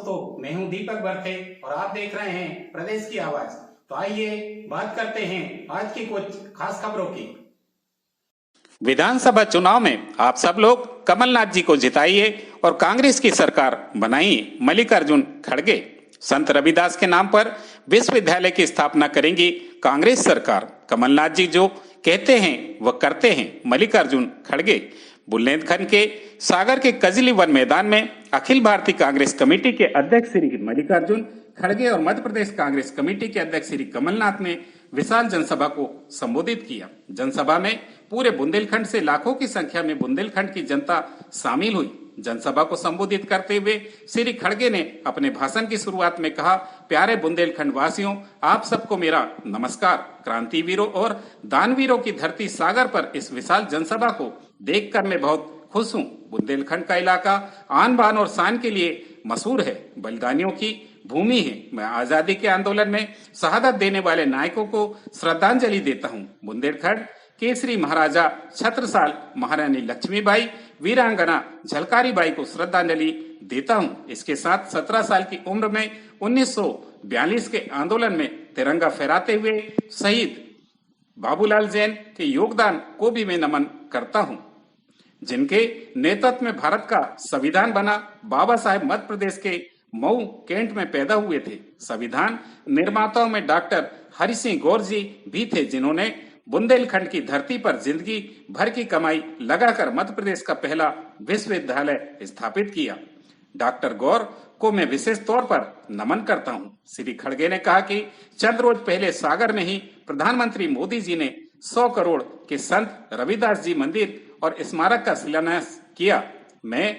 दोस्तों, मैं हूं दीपक बरथे और आप देख रहे हैं प्रदेश की आवाज। तो आइए बात करते हैं आज की कुछ खास खबरों की। विधानसभा चुनाव में आप सब लोग कमलनाथ जी को जिताइए और कांग्रेस की सरकार बनाइए। मल्लिकार्जुन खड़गे। संत रविदास के नाम पर विश्वविद्यालय की स्थापना करेंगी कांग्रेस सरकार। कमलनाथ जी जो कहते हैं वह करते हैं। मल्लिकार्जुन खड़गे। बुंदेलखंड के सागर के कजली वन मैदान में अखिल भारतीय कांग्रेस कमेटी के अध्यक्ष श्री मल्लिकार्जुन खड़गे और मध्य प्रदेश कांग्रेस कमेटी के अध्यक्ष श्री कमलनाथ ने विशाल जनसभा को संबोधित किया। जनसभा में पूरे बुंदेलखंड से लाखों की संख्या में बुंदेलखंड की जनता शामिल हुई। जनसभा को संबोधित करते हुए श्री खड़गे ने अपने भाषण की शुरुआत में कहा, प्यारे बुंदेलखंड वासियों, आप सबको मेरा नमस्कार। क्रांतिवीरों और दानवीरों की धरती सागर पर इस विशाल जनसभा को देखकर मैं बहुत खुश हूँ। बुंदेलखंड का इलाका आन बान और शान के लिए मशहूर है, बलिदानियों की भूमि है। मैं आजादी के आंदोलन में शहादत देने वाले नायकों को श्रद्धांजलि देता हूँ। बुंदेलखंड केसरी महाराजा छत्रसाल, महारानी लक्ष्मीबाई, वीरांगना झलकारी बाई को श्रद्धांजलि देता हूँ। इसके साथ 17 साल की उम्र में 1942 के आंदोलन में तिरंगा फहराते हुए शहीद बाबूलाल जैन के योगदान को भी मैं नमन करता हूँ, जिनके नेतृत्व में भारत का संविधान बना। बाबा साहेब मध्य प्रदेश के मऊ कैंट में पैदा हुए थे। संविधान निर्माताओं में डॉक्टर हरि सिंह गौर जी भी थे, जिन्होंने बुंदेलखंड की धरती पर जिंदगी भर की कमाई लगाकर मध्य प्रदेश का पहला विश्वविद्यालय स्थापित किया। डॉक्टर गौर को मैं विशेष तौर पर नमन करता हूं। श्री खड़गे ने कहा कि चंद रोज पहले सागर में ही प्रधानमंत्री मोदी जी ने 100 करोड़ के संत रविदास जी मंदिर और स्मारक का शिलान्यास किया। मैं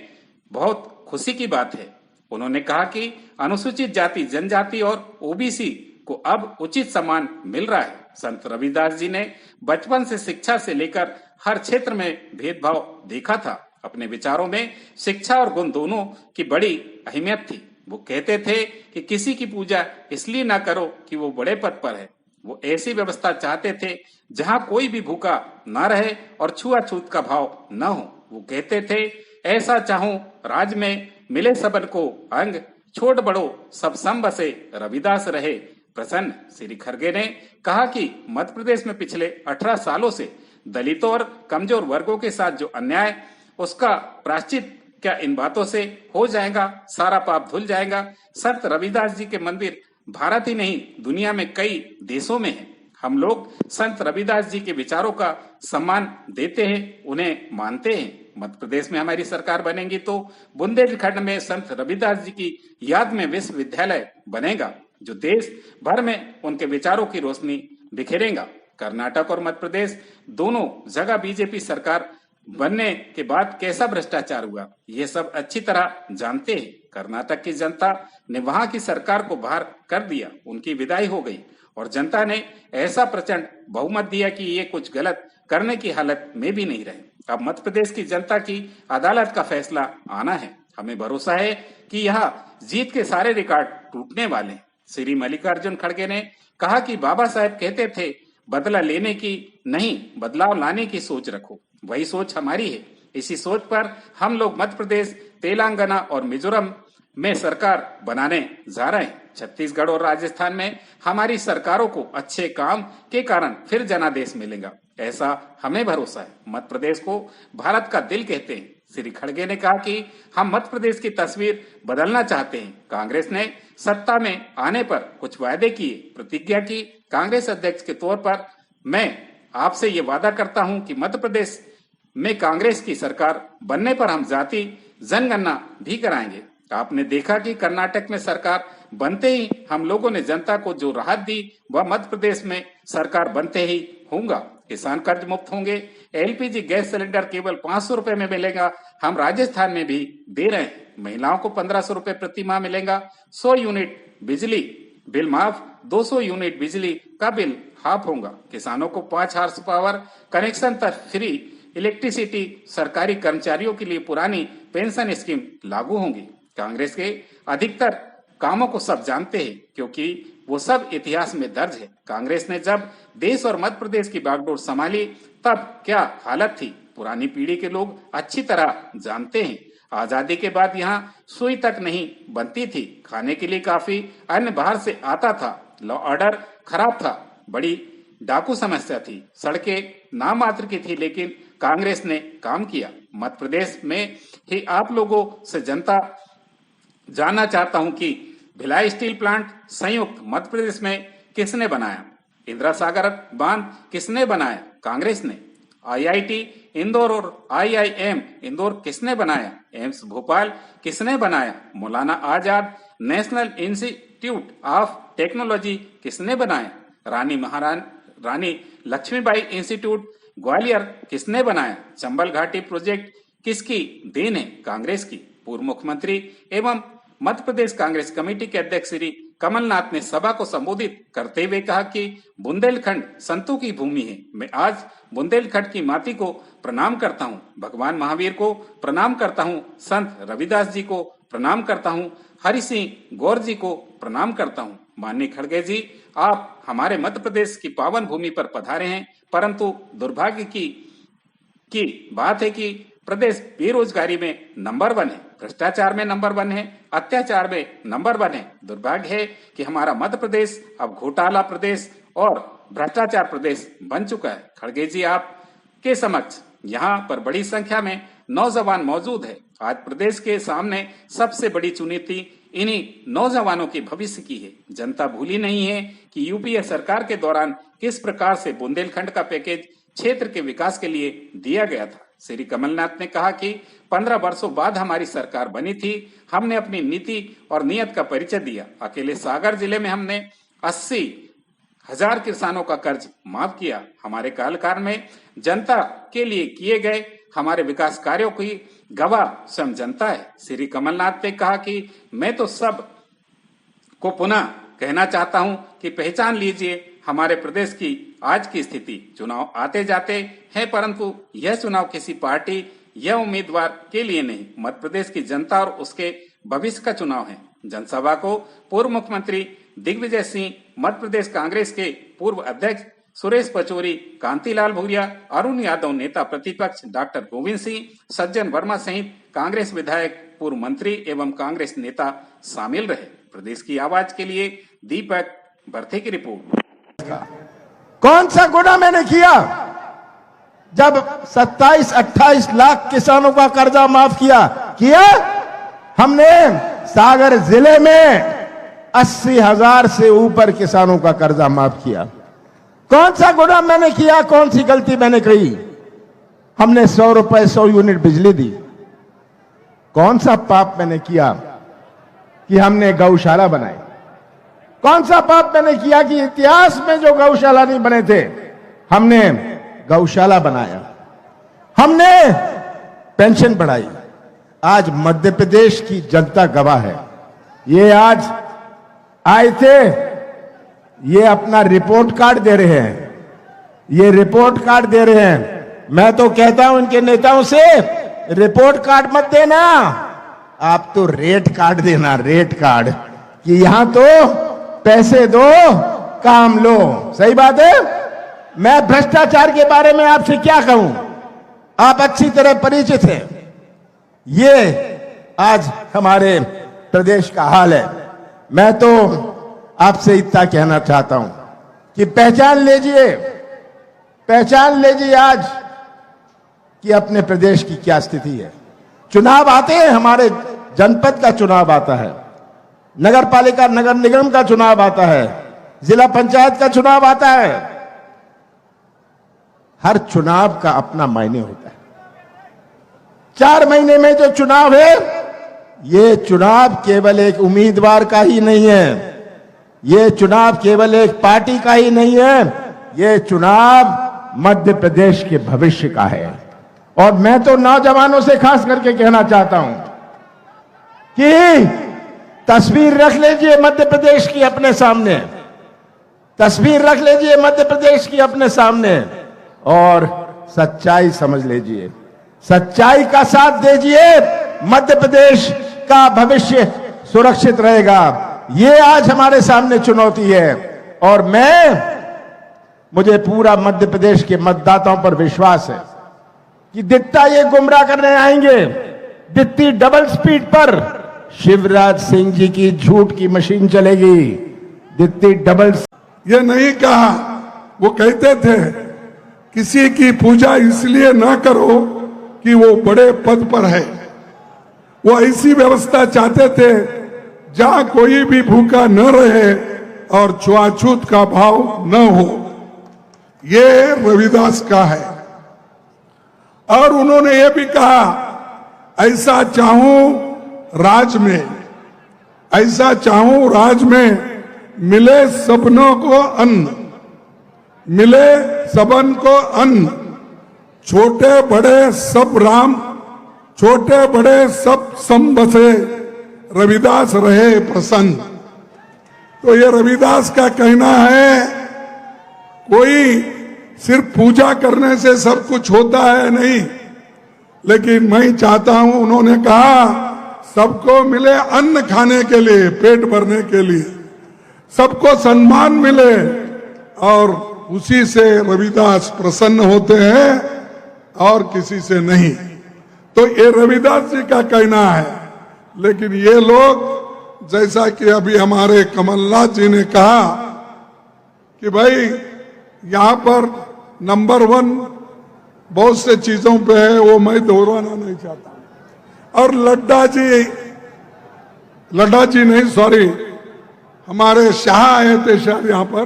बहुत खुशी की बात है। उन्होंने कहा कि अनुसूचित जाति, जनजाति और ओबीसी को अब उचित सम्मान मिल रहा है। संत रविदास जी ने बचपन से शिक्षा से लेकर हर क्षेत्र में भेदभाव देखा था। अपने विचारों में शिक्षा और गुण दोनों की बड़ी अहमियत थी। वो कहते थे कि किसी की पूजा इसलिए ना करो कि वो बड़े पद पर है। वो ऐसी व्यवस्था चाहते थे जहां कोई भी भूखा ना रहे और छुआछूत का भाव न हो। वो कहते थे, ऐसा चाहूं राज में मिले सबन को अंग, छोट बड़ो सब सम बसे, रविदास रहे प्रसन्न। श्री खड़गे ने कहा कि मध्य प्रदेश में पिछले 18 सालों से दलितों और कमजोर वर्गों के साथ जो अन्याय, उसका प्रायश्चित क्या इन बातों से हो जाएगा? सारा पाप धुल जाएगा। संत रविदास जी के मंदिर भारत ही नहीं दुनिया में कई देशों में है। हम लोग संत रविदास जी के विचारों का सम्मान देते हैं, उन्हें मानते हैं। मध्य प्रदेश में हमारी सरकार बनेगी तो बुंदेलखंड में संत रविदास जी की याद में विश्वविद्यालय बनेगा, जो देश भर में उनके विचारों की रोशनी बिखेरेगा। कर्नाटक और मध्य प्रदेश दोनों जगह बीजेपी सरकार बनने के बाद कैसा भ्रष्टाचार हुआ, ये सब अच्छी तरह जानते हैं। कर्नाटक की जनता ने वहां की सरकार को बाहर कर दिया, उनकी विदाई हो गई और जनता ने ऐसा प्रचंड बहुमत दिया कि ये कुछ गलत करने की हालत में भी नहीं रहे। अब मध्य प्रदेश की जनता की अदालत का फैसला आना है। हमें भरोसा है कि यह जीत के सारे रिकॉर्ड टूटने वाले हैं। श्री मल्लिकार्जुन खड़गे ने कहा कि बाबा साहेब कहते थे, बदला लेने की नहीं, बदलाव लाने की सोच रखो। वही सोच हमारी है। इसी सोच पर हम लोग मध्य प्रदेश, तेलंगाना और मिजोरम में सरकार बनाने जा रहे हैं। छत्तीसगढ़ और राजस्थान में हमारी सरकारों को अच्छे काम के कारण फिर जनादेश मिलेगा, ऐसा हमें भरोसा है। मध्य प्रदेश को भारत का दिल कहते हैं। श्री खड़गे ने कहा कि हम मध्य प्रदेश की तस्वीर बदलना चाहते हैं। कांग्रेस ने सत्ता में आने पर कुछ वायदे किए, प्रतिज्ञा की। कांग्रेस अध्यक्ष के तौर पर मैं आपसे ये वादा करता हूं कि मध्य प्रदेश में कांग्रेस की सरकार बनने पर हम जाति जनगणना भी कराएंगे। आपने देखा कि कर्नाटक में सरकार बनते ही हम लोगों ने जनता को जो राहत दी, वह मध्य प्रदेश में सरकार बनते ही होगा। किसान कर्ज मुक्त होंगे। एलपीजी गैस सिलेंडर केवल 500 रुपए में मिलेगा, हम राजस्थान में भी दे रहे हैं। महिलाओं को 1500 रुपए प्रति माह मिलेगा। 100 यूनिट बिजली बिल माफ, 200 यूनिट बिजली का बिल हाफ होगा। किसानों को 5 हार्स पावर कनेक्शन तक फ्री इलेक्ट्रिसिटी। सरकारी कर्मचारियों के लिए पुरानी पेंशन स्कीम लागू होंगी। कांग्रेस के अधिकतर कामों को सब जानते हैं, क्योंकि वो सब इतिहास में दर्ज है। कांग्रेस ने जब देश और मध्य प्रदेश की बागडोर संभाली, तब क्या हालत थी, पुरानी पीढ़ी के लोग अच्छी तरह जानते हैं। आजादी के बाद यहाँ सुई तक नहीं बनती थी, खाने के लिए काफी अन्न बाहर से आता था, लॉ ऑर्डर खराब था, बड़ी डाकू समस्या थी, सड़कें नाम मात्र की थी, लेकिन कांग्रेस ने काम किया। मध्य प्रदेश में ही आप लोगों से जनता जानना चाहता हूं कि भिलाई स्टील प्लांट संयुक्त मध्य प्रदेश में किसने बनाया? इंदिरा सागर बांध किसने बनाया? कांग्रेस ने। आईआईटी इंदौर और आईआईएम इंदौर किसने बनाया? एम्स भोपाल किसने बनाया? Maulana Azad national institute of technology किसने बनाया? रानी लक्ष्मीबाई इंस्टीट्यूट ग्वालियर किसने बनाया? चंबल घाटी प्रोजेक्ट किसकी देन है? कांग्रेस की। पूर्व मुख्यमंत्री एवं मध्य प्रदेश कांग्रेस कमेटी के अध्यक्ष श्री कमलनाथ ने सभा को संबोधित करते हुए कहा कि बुंदेलखंड संतों की भूमि है। मैं आज बुंदेलखंड की माटी को प्रणाम करता हूँ, भगवान महावीर को प्रणाम करता हूँ, संत रविदास जी को प्रणाम करता हूँ, हरि सिंह गौर जी को प्रणाम करता हूँ। माननीय खड़गे जी, आप हमारे मध्य प्रदेश की पावन भूमि पर पधारे हैं, परंतु दुर्भाग्य की बात है कि प्रदेश बेरोजगारी में नंबर 1 है, भ्रष्टाचार में नंबर 1 है, अत्याचार में नंबर 1 है। दुर्भाग्य है कि हमारा मध्य प्रदेश अब घोटाला प्रदेश और भ्रष्टाचार प्रदेश बन चुका है। खड़गे जी, आपके समक्ष यहाँ पर बड़ी संख्या में नौजवान मौजूद है। आज प्रदेश के सामने सबसे बड़ी चुनौती इन्हीं नौजवानों के भविष्य की है। जनता भूली नहीं है कि यूपीए सरकार के दौरान किस प्रकार से बुंदेलखंड का पैकेज क्षेत्र के विकास के लिए दिया गया था। श्री कमलनाथ ने कहा कि 15 वर्षों बाद हमारी सरकार बनी थी, हमने अपनी नीति और नियत का परिचय दिया। अकेले सागर जिले में हमने 80,000 किसानों का कर्ज माफ किया। हमारे कार्यकाल में जनता के लिए किए गए हमारे विकास कार्यों की गवाह स्वयं जनता है। श्री कमलनाथ ने कहा कि मैं तो सब को पुनः कहना चाहता हूं कि पहचान लीजिए हमारे प्रदेश की आज की स्थिति। चुनाव आते जाते हैं, परंतु यह चुनाव किसी पार्टी या उम्मीदवार के लिए नहीं, मध्य प्रदेश की जनता और उसके भविष्य का चुनाव है। जनसभा को पूर्व मुख्यमंत्री दिग्विजय सिंह, मध्य प्रदेश कांग्रेस के पूर्व अध्यक्ष सुरेश पचौरी, कांतिलाल भूरिया, अरुण यादव, नेता प्रतिपक्ष डॉक्टर गोविंद सिंह, सज्जन वर्मा सहित कांग्रेस विधायक, पूर्व मंत्री एवं कांग्रेस नेता शामिल रहे। प्रदेश की आवाज के लिए दीपक बर्थे की रिपोर्ट। कौन सा गुनाह मैंने किया जब 27-28 लाख किसानों का कर्जा माफ किया? हमने सागर जिले में 80,000 से ऊपर किसानों का कर्जा माफ किया। कौन सा गुनाह मैंने किया? कौन सी गलती मैंने कही? हमने 100 रुपए 100 यूनिट बिजली दी। कौन सा पाप मैंने किया कि हमने गौशाला बनाई? कौन सा पाप मैंने किया कि इतिहास में जो गौशाला नहीं बने थे हमने गौशाला बनाया? हमने पेंशन बढ़ाई। आज मध्य प्रदेश की जनता गवाह है। ये आज आए थे, ये अपना रिपोर्ट कार्ड दे रहे हैं, ये रिपोर्ट कार्ड दे रहे हैं। मैं तो कहता हूं इनके नेताओं से, रिपोर्ट कार्ड मत देना, आप तो रेट कार्ड देना, रेट कार्ड, कि यहां तो पैसे दो काम लो। सही बात है। मैं भ्रष्टाचार के बारे में आपसे क्या कहूं, आप अच्छी तरह परिचित हैं। ये आज हमारे प्रदेश का हाल है। मैं तो आपसे इतना कहना चाहता हूं कि पहचान लीजिए आज कि अपने प्रदेश की क्या स्थिति है। चुनाव आते हैं, हमारे जनपद का चुनाव आता है, नगर पालिका नगर निगम का चुनाव आता है, जिला पंचायत का चुनाव आता है। हर चुनाव का अपना मायने होता है। 4 महीने में जो चुनाव है, ये चुनाव केवल एक उम्मीदवार का ही नहीं है, ये चुनाव केवल एक पार्टी का ही नहीं है, ये चुनाव मध्य प्रदेश के भविष्य का है। और मैं तो नौजवानों से खास करके कहना चाहता हूं कि तस्वीर रख लीजिए मध्य प्रदेश की अपने सामने, तस्वीर रख लीजिए मध्य प्रदेश की अपने सामने और सच्चाई समझ लीजिए, सच्चाई का साथ दीजिए, मध्य प्रदेश का भविष्य सुरक्षित रहेगा। ये आज हमारे सामने चुनौती है और मुझे पूरा मध्य प्रदेश के मतदाताओं पर विश्वास है कि दिखता ये गुमराह करने आएंगे, जितनी डबल स्पीड पर शिवराज सिंह जी की झूठ की मशीन चलेगी, जितनी डबल। ये नहीं कहा, वो कहते थे किसी की पूजा इसलिए ना करो कि वो बड़े पद पर है। वो ऐसी व्यवस्था चाहते थे जहां कोई भी भूखा न रहे और छुआछूत का भाव न हो। ये रविदास का है। और उन्होंने ये भी कहा, ऐसा चाहूं राज में, ऐसा चाहूं राज में मिले सबनों को अन्न, मिले सबन को अन्न, छोटे बड़े सब राम, छोटे बड़े सब सम बसे, रविदास रहे प्रसन्न। तो ये रविदास का कहना है, कोई सिर्फ पूजा करने से सब कुछ होता है नहीं, लेकिन मैं चाहता हूं, उन्होंने कहा सबको मिले अन्न खाने के लिए, पेट भरने के लिए, सबको सम्मान मिले, और उसी से रविदास प्रसन्न होते हैं और किसी से नहीं। तो ये रविदास जी का कहना है। लेकिन ये लोग, जैसा कि अभी हमारे कमलनाथ जी ने कहा कि भाई यहां पर नंबर 1 बहुत से चीजों पे है, वो मैं दोहराना नहीं चाहता। और लड्डा जी नहीं, सॉरी, हमारे शाह आए थे शायद यहां पर,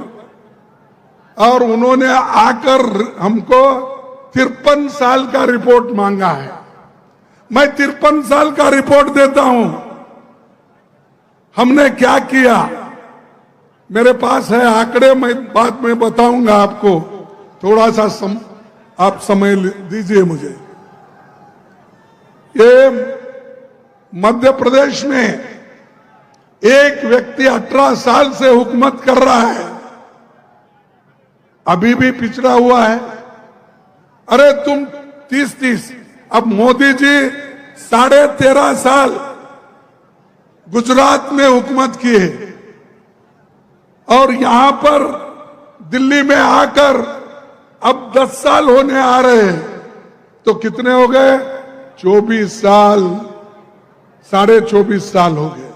और उन्होंने आकर हमको 53 साल का रिपोर्ट मांगा है। मैं 53 साल का रिपोर्ट देता हूं, हमने क्या किया। मेरे पास है आंकड़े, मैं बाद में बताऊंगा आपको, थोड़ा सा आप समय दीजिए मुझे। ये मध्य प्रदेश में एक व्यक्ति 18 साल से हुकूमत कर रहा है, अभी भी पिछड़ा हुआ है। अरे तुम 30-30, अब मोदी जी 13.5 साल गुजरात में हुकूमत किए, और यहां पर दिल्ली में आकर अब 10 साल होने आ रहे हैं, तो कितने हो गए? 24 साल, 24.5 साल हो गए।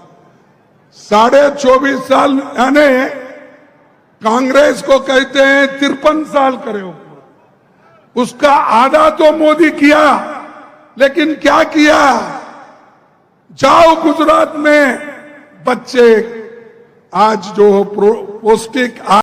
24.5 साल, यानी कांग्रेस को कहते हैं 53 साल करे हो, उसका आधा तो मोदी किया। लेकिन क्या किया? जाओ गुजरात में, बच्चे आज जो पौष्टिक